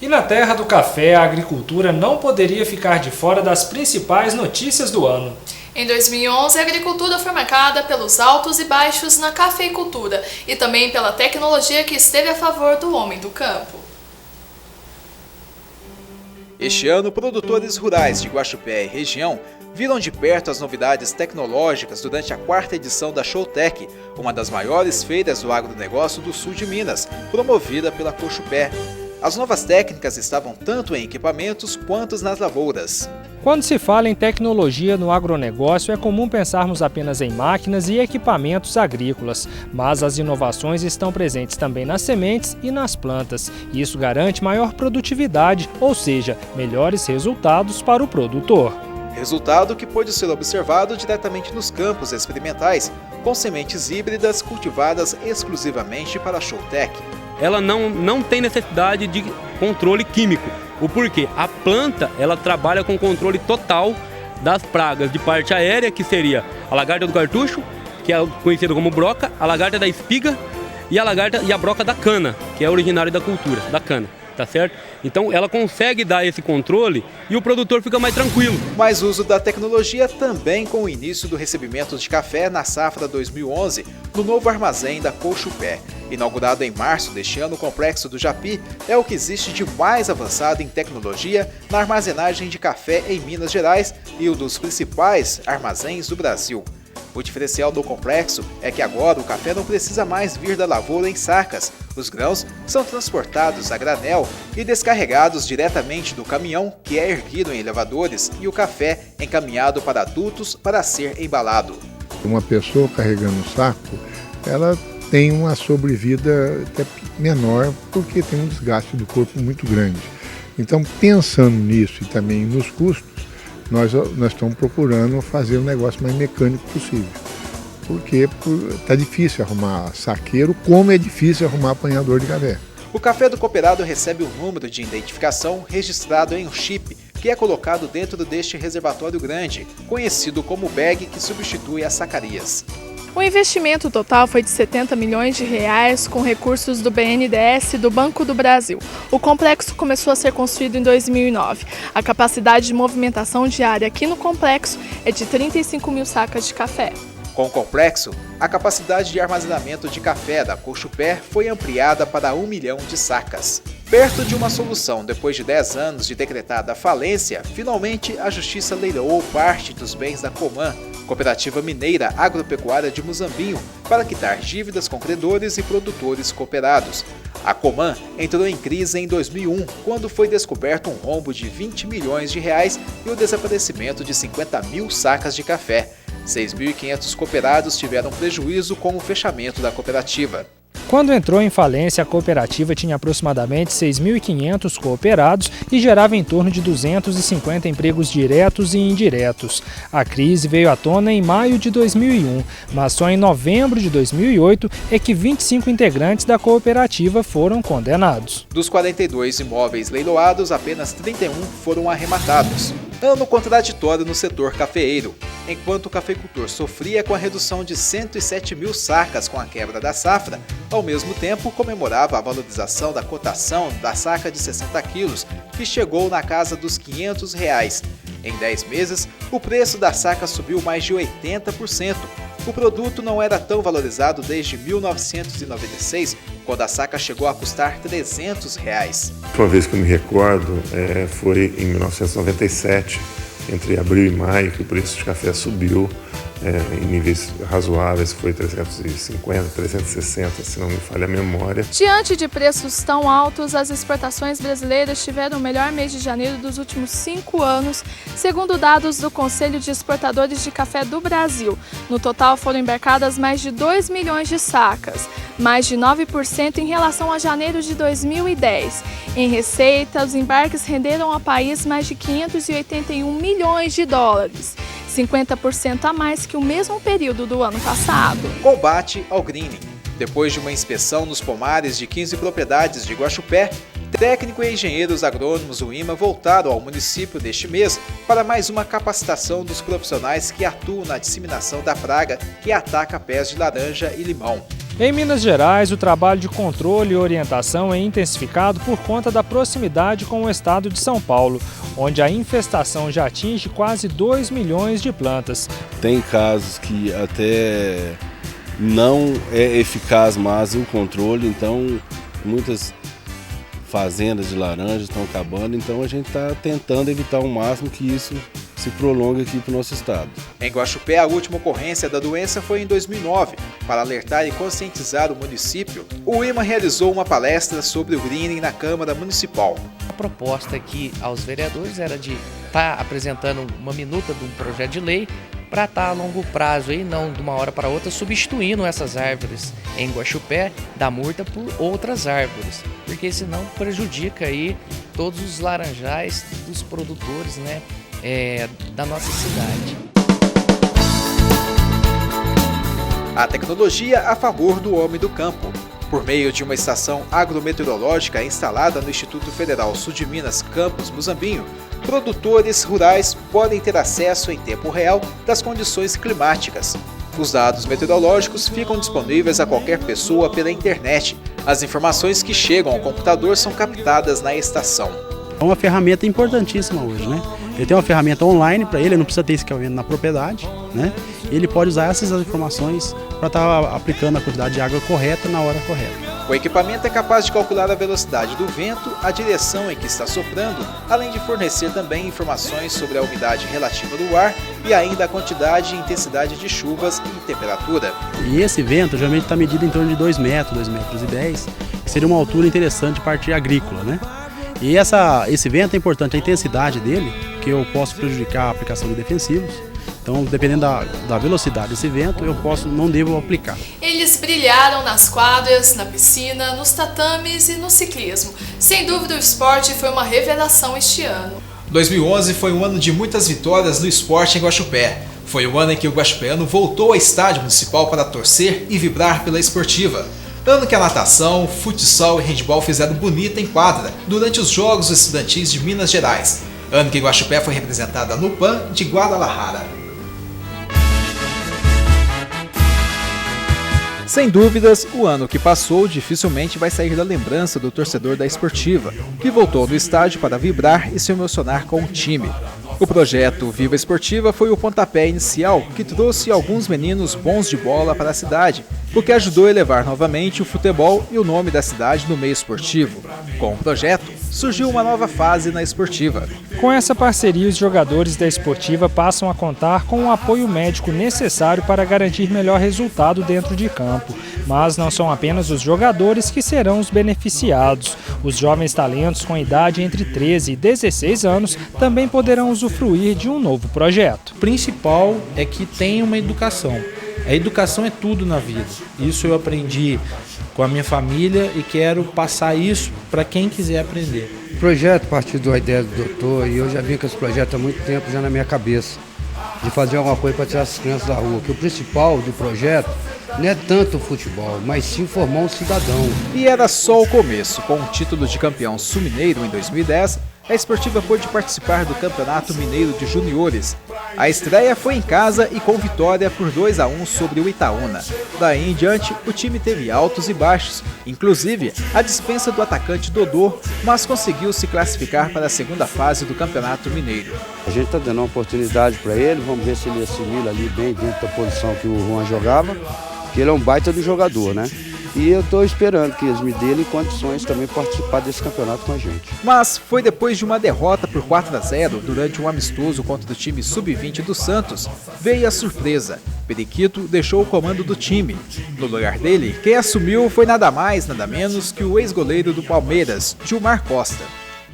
E na terra do café, a agricultura não poderia ficar de fora das principais notícias do ano. Em 2011, a agricultura foi marcada pelos altos e baixos na cafeicultura e também pela tecnologia que esteve a favor do homem do campo. Este ano, produtores rurais de Guaxupé e região viram de perto as novidades tecnológicas durante a 4ª edição da Showtech, uma das maiores feiras do agronegócio do sul de Minas, promovida pela Cochupé. As novas técnicas estavam tanto em equipamentos quanto nas lavouras. Quando se fala em tecnologia no agronegócio, é comum pensarmos apenas em máquinas e equipamentos agrícolas, mas as inovações estão presentes também nas sementes e nas plantas. Isso garante maior produtividade, ou seja, melhores resultados para o produtor. Resultado que pôde ser observado diretamente nos campos experimentais, com sementes híbridas cultivadas exclusivamente para a Showtech. Ela não tem necessidade de controle químico. O porquê? A planta ela trabalha com controle total das pragas de parte aérea, que seria a lagarta do cartucho, que é conhecida como broca, a lagarta da espiga e a broca da cana, que é originária da cultura, da cana. Tá certo? Então ela consegue dar esse controle e o produtor fica mais tranquilo. Mais uso da tecnologia também com o início do recebimento de café na safra 2011 no novo armazém da Cochupé. Inaugurado em março deste ano, o Complexo do Japi é o que existe de mais avançado em tecnologia na armazenagem de café em Minas Gerais e um dos principais armazéns do Brasil. O diferencial do complexo é que agora o café não precisa mais vir da lavoura em sacas. Os grãos são transportados a granel e descarregados diretamente do caminhão, que é erguido em elevadores, e o café encaminhado para adultos para ser embalado. Uma pessoa carregando um saco, ela tem uma sobrevida até menor porque tem um desgaste do corpo muito grande. Então, pensando nisso e também nos custos, nós estamos procurando fazer o negócio mais mecânico possível. Porque está difícil arrumar saqueiro, como é difícil arrumar apanhador de café. O café do cooperado recebe um número de identificação registrado em um chip, que é colocado dentro deste reservatório grande, conhecido como bag, que substitui as sacarias. O investimento total foi de R$70 milhões com recursos do BNDES e do Banco do Brasil. O complexo começou a ser construído em 2009. A capacidade de movimentação diária aqui no complexo é de 35 mil sacas de café. Com o complexo, a capacidade de armazenamento de café da Cochupé foi ampliada para 1 milhão de sacas. Perto de uma solução, depois de 10 anos de decretada falência, finalmente a Justiça leiloou parte dos bens da Coman, Cooperativa Mineira Agropecuária de Muzambinho, para quitar dívidas com credores e produtores cooperados. A Coman entrou em crise em 2001, quando foi descoberto um rombo de R$20 milhões e o desaparecimento de 50 mil sacas de café. 6.500 cooperados tiveram prejuízo com o fechamento da cooperativa. Quando entrou em falência, a cooperativa tinha aproximadamente 6.500 cooperados e gerava em torno de 250 empregos diretos e indiretos. A crise veio à tona em maio de 2001, mas só em novembro de 2008 é que 25 integrantes da cooperativa foram condenados. Dos 42 imóveis leiloados, apenas 31 foram arrematados. Ano contraditório no setor cafeeiro. Enquanto o cafeicultor sofria com a redução de 107 mil sacas com a quebra da safra, ao mesmo tempo comemorava a valorização da cotação da saca de 60 quilos, que chegou na casa dos R$500. Em 10 meses, o preço da saca subiu mais de 80%. O produto não era tão valorizado desde 1996, quando a saca chegou a custar R$300. A última vez que eu me recordo foi em 1997, entre abril e maio, que o preço de café subiu em níveis razoáveis, foi 350, 360, se não me falha a memória. Diante de preços tão altos, as exportações brasileiras tiveram o melhor mês de janeiro dos últimos 5 anos, segundo dados do Conselho de Exportadores de Café do Brasil. No total foram embarcadas mais de 2 milhões de sacas, mais de 9% em relação a janeiro de 2010. Em receita, os embarques renderam ao país mais de 581 milhões de dólares. 50% a mais que o mesmo período do ano passado. Combate ao greening. Depois de uma inspeção nos pomares de 15 propriedades de Guaxupé, técnico e engenheiros agrônomos do IMA voltaram ao município deste mês para mais uma capacitação dos profissionais que atuam na disseminação da praga que ataca pés de laranja e limão. Em Minas Gerais, o trabalho de controle e orientação é intensificado por conta da proximidade com o estado de São Paulo, onde a infestação já atinge quase 2 milhões de plantas. Tem casos que até não é eficaz mais o controle, então muitas fazendas de laranja estão acabando, então a gente está tentando evitar ao máximo que isso se prolongue aqui para o nosso estado. Em Guaxupé, a última ocorrência da doença foi em 2009. Para alertar e conscientizar o município, o IMA realizou uma palestra sobre o greening na Câmara Municipal. A proposta aqui aos vereadores era de estar apresentando uma minuta de um projeto de lei para estar a longo prazo, e não de uma hora para outra, substituindo essas árvores em Guaxupé da murta por outras árvores, porque senão prejudica aí todos os laranjais dos produtores, né, da nossa cidade. A tecnologia a favor do homem do campo. Por meio de uma estação agrometeorológica instalada no Instituto Federal Sul de Minas, Campus Muzambinho, produtores rurais podem ter acesso em tempo real das condições climáticas. Os dados meteorológicos ficam disponíveis a qualquer pessoa pela internet. As informações que chegam ao computador são captadas na estação. É uma ferramenta importantíssima hoje, né? Ele tem uma ferramenta online para ele não precisa ter esse equipamento na propriedade, né? Ele pode usar essas informações para estar aplicando a quantidade de água correta na hora correta. O equipamento é capaz de calcular a velocidade do vento, a direção em que está soprando, além de fornecer também informações sobre a umidade relativa do ar e ainda a quantidade e intensidade de chuvas e temperatura. E esse vento geralmente está medido em torno de 2 metros, 2,10 metros, que seria uma altura interessante de parte agrícola, né? E esse vento é importante, a intensidade dele, que eu posso prejudicar a aplicação de defensivos. Então, dependendo da velocidade desse vento, eu não devo aplicar. Eles brilharam nas quadras, na piscina, nos tatames e no ciclismo. Sem dúvida, o esporte foi uma revelação este ano. 2011 foi um ano de muitas vitórias no esporte em Guaxupé. Foi o ano em que o guaxupéano voltou ao estádio municipal para torcer e vibrar pela esportiva. Ano que a natação, futsal e handebol fizeram bonita em quadra durante os Jogos Estudantis de Minas Gerais. Ano que Guaxupé foi representada no PAN de Guadalajara. Sem dúvidas, o ano que passou dificilmente vai sair da lembrança do torcedor da esportiva, que voltou no estádio para vibrar e se emocionar com o time. O projeto Viva Esportiva foi o pontapé inicial que trouxe alguns meninos bons de bola para a cidade, o que ajudou a elevar novamente o futebol e o nome da cidade no meio esportivo. Com o projeto, surgiu uma nova fase na esportiva. Com essa parceria, os jogadores da esportiva passam a contar com o apoio médico necessário para garantir melhor resultado dentro de campo. Mas não são apenas os jogadores que serão os beneficiados. Os jovens talentos com idade entre 13 e 16 anos também poderão usufruir de um novo projeto. O principal é que tenha uma educação. A educação é tudo na vida. Isso eu aprendi com a minha família e quero passar isso para quem quiser aprender. O projeto partiu da ideia do doutor e eu já vim com esse projeto há muito tempo já na minha cabeça, de fazer alguma coisa para tirar essas crianças da rua. Que o principal do projeto não é tanto o futebol, mas sim formar um cidadão. E era só o começo. Com o título de campeão sul-mineiro em 2010, a esportiva pôde participar do Campeonato Mineiro de Juniores. A estreia foi em casa e com vitória por 2-1 sobre o Itaúna. Daí em diante, o time teve altos e baixos, inclusive a dispensa do atacante Dodô, mas conseguiu se classificar para a segunda fase do Campeonato Mineiro. A gente está dando uma oportunidade para ele, vamos ver se ele assimila ali bem dentro da posição que o Juan jogava, que ele é um baita do jogador, né? E eu estou esperando que eles me dêem condições também de participar desse campeonato com a gente. Mas foi depois de uma derrota por 4-0 durante um amistoso contra o time sub-20 do Santos, veio a surpresa. Periquito deixou o comando do time. No lugar dele, quem assumiu foi nada mais, nada menos que o ex-goleiro do Palmeiras, Gilmar Costa.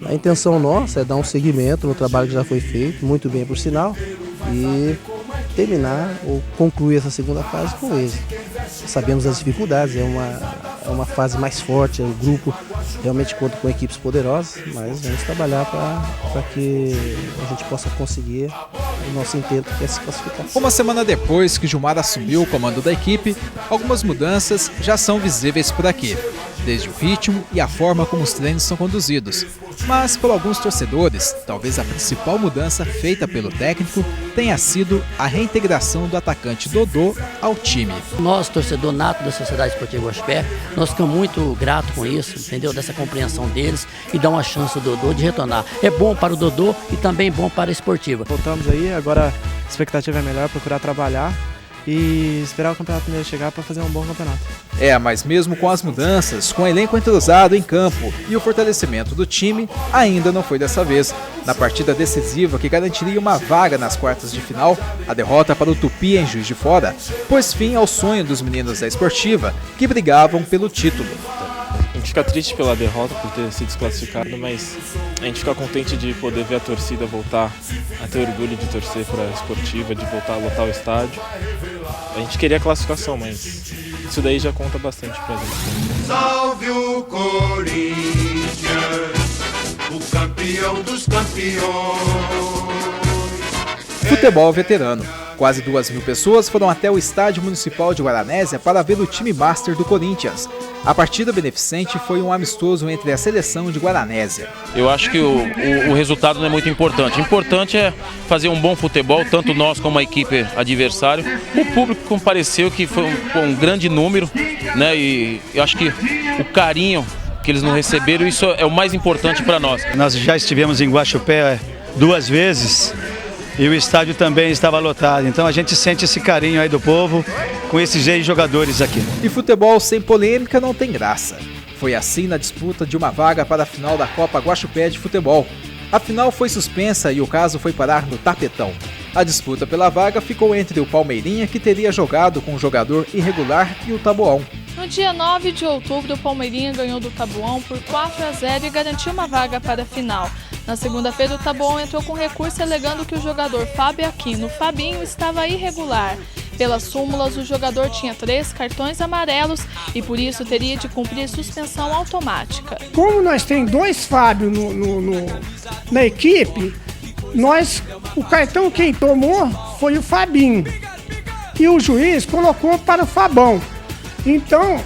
A intenção nossa é dar um seguimento no trabalho que já foi feito, muito bem por sinal, e terminar ou concluir essa segunda fase com êxito. Sabemos as dificuldades, é uma fase mais forte, o grupo realmente conta com equipes poderosas, mas vamos trabalhar para que a gente possa conseguir o nosso intento, que é se classificar. Uma semana depois que Gilmar assumiu o comando da equipe, algumas mudanças já são visíveis por aqui. desde o ritmo e a forma como os treinos são conduzidos. Mas, para alguns torcedores, talvez a principal mudança feita pelo técnico tenha sido a reintegração do atacante Dodô ao time. Nós, torcedor nato da Sociedade Esportiva Guaxupé, nós ficamos muito gratos com isso, entendeu? Dessa compreensão deles e dar uma chance ao Dodô de retornar. É bom para o Dodô e também bom para a esportiva. Voltamos aí, agora a expectativa é melhor, procurar trabalhar e esperar o Campeonato Mineiro chegar para fazer um bom campeonato. Mas mesmo com as mudanças, com o elenco entrosado em campo e o fortalecimento do time, ainda não foi dessa vez. Na partida decisiva que garantiria uma vaga nas quartas de final, a derrota para o Tupi em Juiz de Fora pôs fim ao sonho dos meninos da Esportiva, que brigavam pelo título. A gente fica triste pela derrota, por ter sido desclassificado, mas a gente fica contente de poder ver a torcida voltar a ter orgulho de torcer para a Esportiva, de voltar a lotar o estádio. A gente queria a classificação, mas isso daí já conta bastante pra gente. Salve o Corinthians, o campeão dos campeões. Futebol veterano. Quase 2.000 pessoas foram até o Estádio Municipal de Guaranésia para ver o time master do Corinthians. A partida beneficente foi um amistoso entre a seleção de Guaranésia. Eu acho que o resultado não é muito importante. O importante é fazer um bom futebol, tanto nós como a equipe adversária. O público compareceu, que foi um grande número, né? E eu acho que o carinho que eles nos receberam, isso é o mais importante para nós. Nós já estivemos em Guaxupé 2 vezes. E o estádio também estava lotado, então a gente sente esse carinho aí do povo com esses 6 jogadores aqui. E futebol sem polêmica não tem graça. Foi assim na disputa de uma vaga para a final da Copa Guaxupé de Futebol. A final foi suspensa e o caso foi parar no tapetão. A disputa pela vaga ficou entre o Palmeirinha, que teria jogado com o jogador irregular, e o Taboão. No dia 9 de outubro, o Palmeirinha ganhou do Taboão por 4-0 e garantiu uma vaga para a final. Na segunda-feira, o Taboão entrou com recurso alegando que o jogador Fábio Aquino, Fabinho, estava irregular. Pelas súmulas, o jogador tinha 3 cartões amarelos e por isso teria de cumprir suspensão automática. Como nós temos 2 Fábio na equipe, o cartão quem tomou foi o Fabinho e o juiz colocou para o Fabão. Então,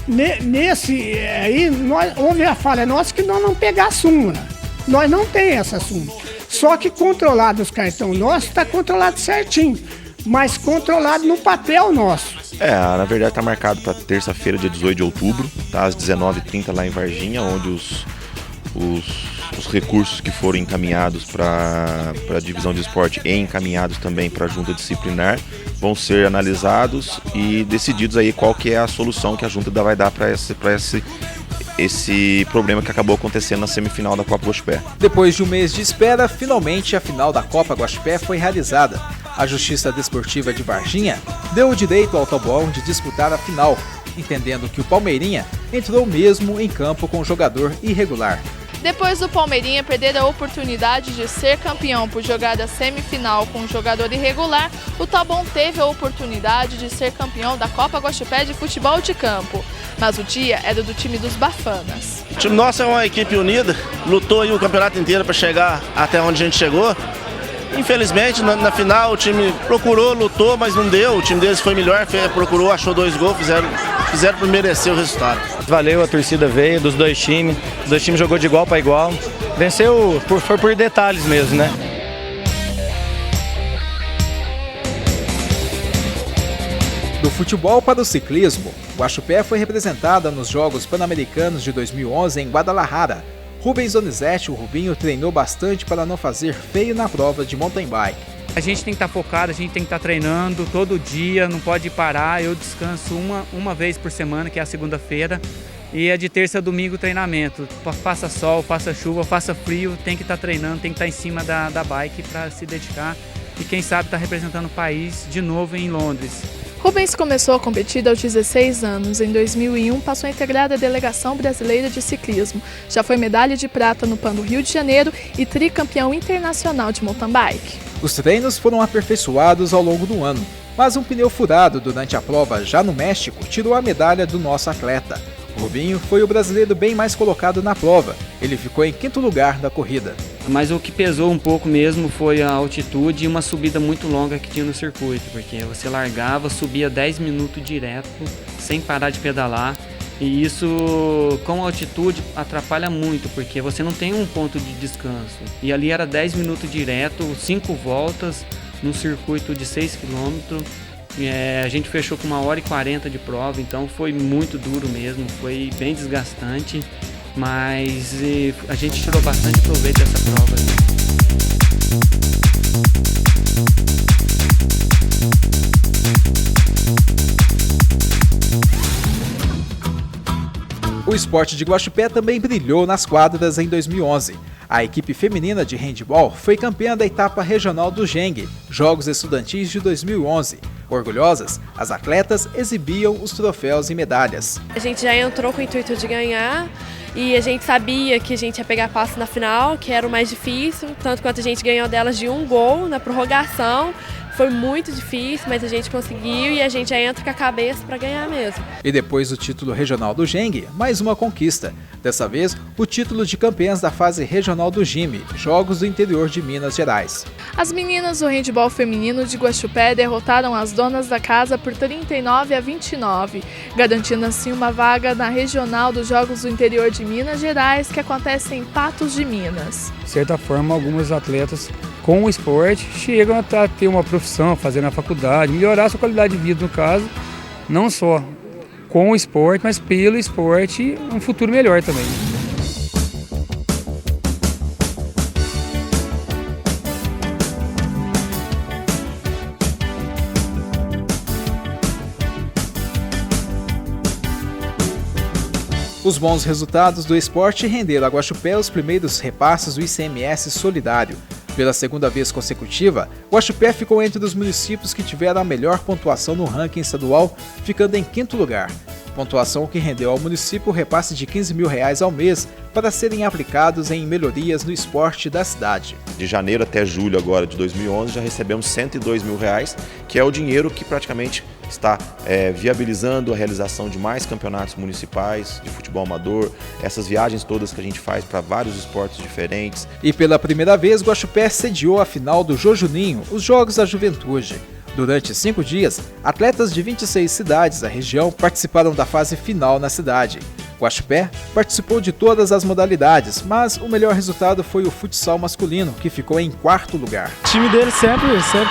nesse aí, houve a falha nossa que nós não pegar a súmula. Nós não tem essa súmula. Só que controlado os cartões nossos, está controlado certinho, mas controlado no papel nosso. Na verdade está marcado para terça-feira, dia 18 de outubro, tá, às 19h30 lá em Varginha, onde os recursos que foram encaminhados para a divisão de esporte e encaminhados também para a junta disciplinar vão ser analisados e decididos aí qual que é a solução que a junta vai dar para esse problema que acabou acontecendo na semifinal da Copa Guaxupé. Depois de um mês de espera, finalmente a final da Copa Guaxupé foi realizada. A Justiça Desportiva de Varginha deu o direito ao Taboão de disputar a final, entendendo que o Palmeirinha entrou mesmo em campo com o jogador irregular. Depois do Palmeirinha perder a oportunidade de ser campeão por jogar a semifinal com um jogador irregular, o Taboão teve a oportunidade de ser campeão da Copa Guaxupé de futebol de campo. Mas o dia era do time dos Bafanas. O time nosso é uma equipe unida, lutou aí o campeonato inteiro para chegar até onde a gente chegou. Infelizmente, na final o time procurou, lutou, mas não deu. O time deles foi melhor, procurou, achou 2 gols, fizeram por merecer o resultado. Valeu, a torcida veio dos 2 times, os 2 times jogou de igual para igual. Venceu, foi por detalhes mesmo, né? Do futebol para o ciclismo, Guaxupé foi representada nos Jogos Pan-Americanos de 2011 em Guadalajara. Rubens Donizete, o Rubinho, treinou bastante para não fazer feio na prova de mountain bike. A gente tem que estar focado, a gente tem que estar treinando todo dia, não pode parar. Eu descanso uma vez por semana, que é a segunda-feira, e é de terça a domingo treinamento. Faça sol, faça chuva, faça frio, tem que estar treinando, tem que estar em cima da bike para se dedicar e quem sabe estar representando o país de novo em Londres. Rubens começou a competir aos 16 anos. Em 2001, passou a integrar a delegação brasileira de ciclismo. Já foi medalha de prata no PAN do Rio de Janeiro e tricampeão internacional de mountain bike. Os treinos foram aperfeiçoados ao longo do ano, mas um pneu furado durante a prova já no México tirou a medalha do nosso atleta. O Rubinho foi o brasileiro bem mais colocado na prova. Ele ficou em 5º lugar da corrida. Mas o que pesou um pouco mesmo foi a altitude e uma subida muito longa que tinha no circuito, porque você largava, subia 10 minutos direto, sem parar de pedalar, E isso, com a altitude, atrapalha muito, porque você não tem um ponto de descanso. E ali era 10 minutos direto, 5 voltas, num circuito de 6 km. A gente fechou com 1h40 de prova, então foi muito duro mesmo, foi bem desgastante. Mas a gente tirou bastante proveito dessa prova. O esporte de Guaxupé também brilhou nas quadras em 2011. A equipe feminina de handebol foi campeã da etapa regional do Geng, Jogos Estudantis de 2011. Orgulhosas, as atletas exibiam os troféus e medalhas. A gente já entrou com o intuito de ganhar e a gente sabia que a gente ia pegar passe na final, que era o mais difícil, tanto quanto a gente ganhou delas de 1 gol na prorrogação. Foi muito difícil, mas a gente conseguiu e a gente já entra com a cabeça para ganhar mesmo. E depois do título regional do Geng, mais uma conquista. Dessa vez, o título de campeãs da fase regional do GIME, Jogos do Interior de Minas Gerais. As meninas do handebol feminino de Guaxupé derrotaram as donas da casa por 39-29, garantindo assim uma vaga na regional dos Jogos do Interior de Minas Gerais, que acontece em Patos de Minas. De certa forma, algumas atletas com o esporte chegam a ter uma profissão, fazer na faculdade, melhorar a sua qualidade de vida no caso, não só com o esporte, mas pelo esporte, um futuro melhor também. Os bons resultados do esporte renderam a Guaxupé os primeiros repasses do ICMS solidário. Pela segunda vez consecutiva, Guaxupé ficou entre os municípios que tiveram a melhor pontuação no ranking estadual, ficando em 5º lugar. Pontuação que rendeu ao município o repasse de R$15 mil ao mês para serem aplicados em melhorias no esporte da cidade. De janeiro até julho agora de 2011 já recebemos R$102 mil, que é o dinheiro que praticamente está viabilizando a realização de mais campeonatos municipais de futebol amador, essas viagens todas que a gente faz para vários esportes diferentes. E pela primeira vez, Guaxupé sediou a final do Jojuninho, os Jogos da Juventude. Durante 5 dias, atletas de 26 cidades da região participaram da fase final na cidade. Guaxupé participou de todas as modalidades, mas o melhor resultado foi o futsal masculino, que ficou em 4º lugar. O time dele sempre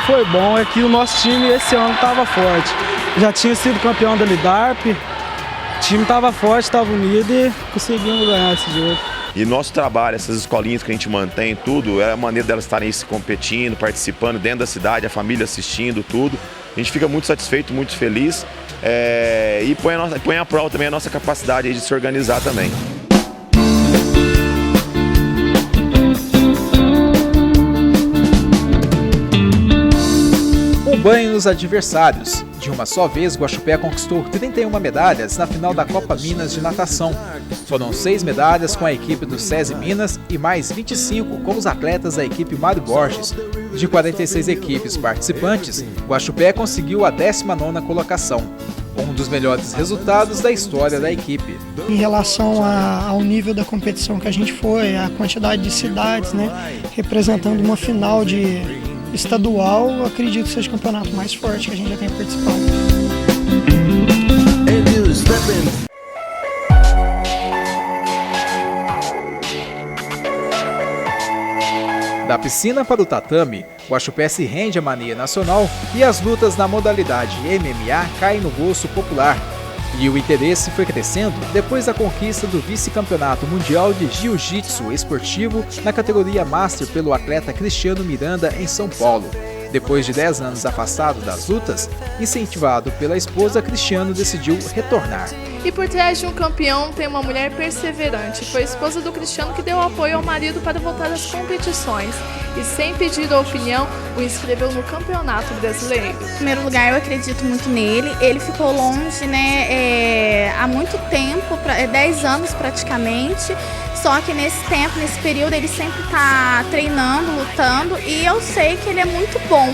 foi bom, é que o nosso time esse ano estava forte. Já tinha sido campeão da Lidarp, o time estava forte, estava unido e conseguimos ganhar esse jogo. E nosso trabalho, essas escolinhas que a gente mantém, tudo, é a maneira delas estarem se competindo, participando dentro da cidade, a família assistindo, tudo. A gente fica muito satisfeito, muito feliz e põe à prova também a nossa capacidade de se organizar também. Um banho nos adversários. De uma só vez, Guaxupé conquistou 31 medalhas na final da Copa Minas de Natação. Foram 6 medalhas com a equipe do SESI Minas e mais 25 com os atletas da equipe Mário Borges. De 46 equipes participantes, Guaxupé conseguiu a 19ª colocação, um dos melhores resultados da história da equipe. Em relação ao nível da competição que a gente foi, a quantidade de cidades, representando uma final de estadual, acredito que seja o campeonato mais forte que a gente já tenha participado. Da piscina para o tatame, Guaxupé se rende à mania nacional e as lutas na modalidade MMA caem no gosto popular. E o interesse foi crescendo depois da conquista do vice-campeonato mundial de jiu-jitsu esportivo na categoria Master pelo atleta Cristiano Miranda em São Paulo. Depois de 10 anos afastado das lutas, incentivado pela esposa, Cristiano decidiu retornar. E por trás de um campeão tem uma mulher perseverante. Foi a esposa do Cristiano que deu apoio ao marido para voltar às competições. E sem pedir a opinião, o inscreveu no Campeonato Brasileiro. Em primeiro lugar, eu acredito muito nele. Ele ficou longe, há muito tempo, 10 anos praticamente. Só que nesse tempo, nesse período, ele sempre está treinando, lutando. E eu sei que ele é muito bom,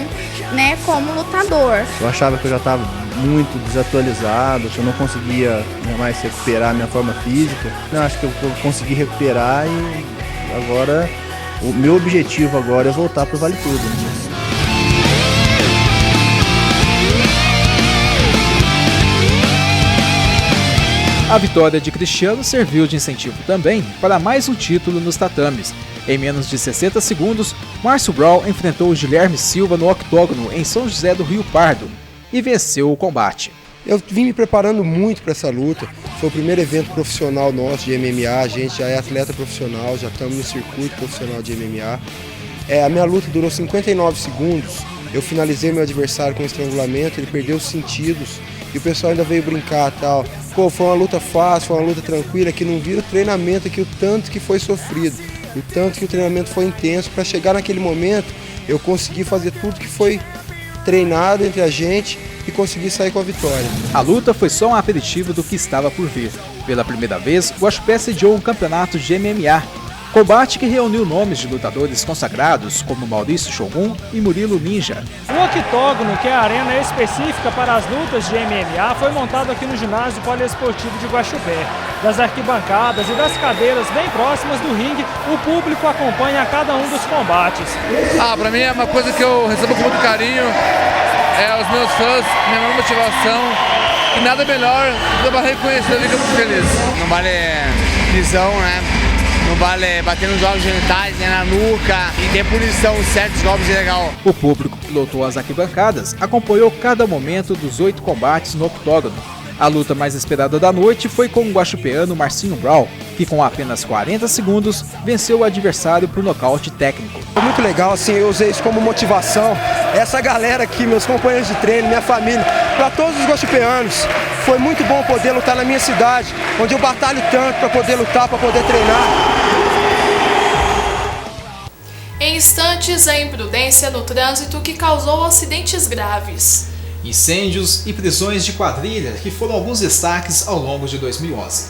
como lutador. Eu achava que eu já estava muito desatualizado, que eu não conseguia mais recuperar a minha forma física. Eu acho que eu consegui recuperar e agora o meu objetivo agora é voltar para o Vale Tudo. A vitória de Cristiano serviu de incentivo também para mais um título nos tatames. Em menos de 60 segundos, Márcio Brown enfrentou Guilherme Silva no octógono em São José do Rio Pardo e venceu o combate. Eu vim me preparando muito para essa luta. Foi o primeiro evento profissional nosso de MMA. A gente já é atleta profissional, já estamos no circuito profissional de MMA. A minha luta durou 59 segundos. Eu finalizei meu adversário com estrangulamento, ele perdeu os sentidos e o pessoal ainda veio brincar e tal. Pô, foi uma luta fácil, foi uma luta tranquila, que não vira o treinamento aqui, o tanto que foi sofrido, o tanto que o treinamento foi intenso. Para chegar naquele momento, eu consegui fazer tudo que foi treinado entre a gente e consegui sair com a vitória. A luta foi só um aperitivo do que estava por vir. Pela primeira vez, o Guaxupé sediou um campeonato de MMA. Combate que reuniu nomes de lutadores consagrados como Maurício Shogun e Murilo Ninja. O octógono, que é a arena específica para as lutas de MMA, foi montado aqui no ginásio poliesportivo de Guaxupé. Das arquibancadas e das cadeiras bem próximas do ringue, o público acompanha cada um dos combates. Para mim é uma coisa que eu recebo com muito carinho, os meus fãs, minha maior motivação, e nada melhor do que reconhecer ali que eu fico feliz. Não vale visão, né? Não vale bater nos órgãos genitais, né, na nuca, e ter punição, certos golpes é legal. O público que lotou as arquibancadas acompanhou cada momento dos 8 combates no octógono. A luta mais esperada da noite foi com o guaxupeano Marcinho Brown, que com apenas 40 segundos venceu o adversário por nocaute técnico. Foi muito legal, assim, eu usei isso como motivação. Essa galera aqui, meus companheiros de treino, minha família, para todos os guaxupeanos, foi muito bom poder lutar na minha cidade, onde eu batalho tanto para poder lutar, para poder treinar. Em instantes, a imprudência no trânsito que causou acidentes graves. Incêndios e prisões de quadrilha que foram alguns destaques ao longo de 2011.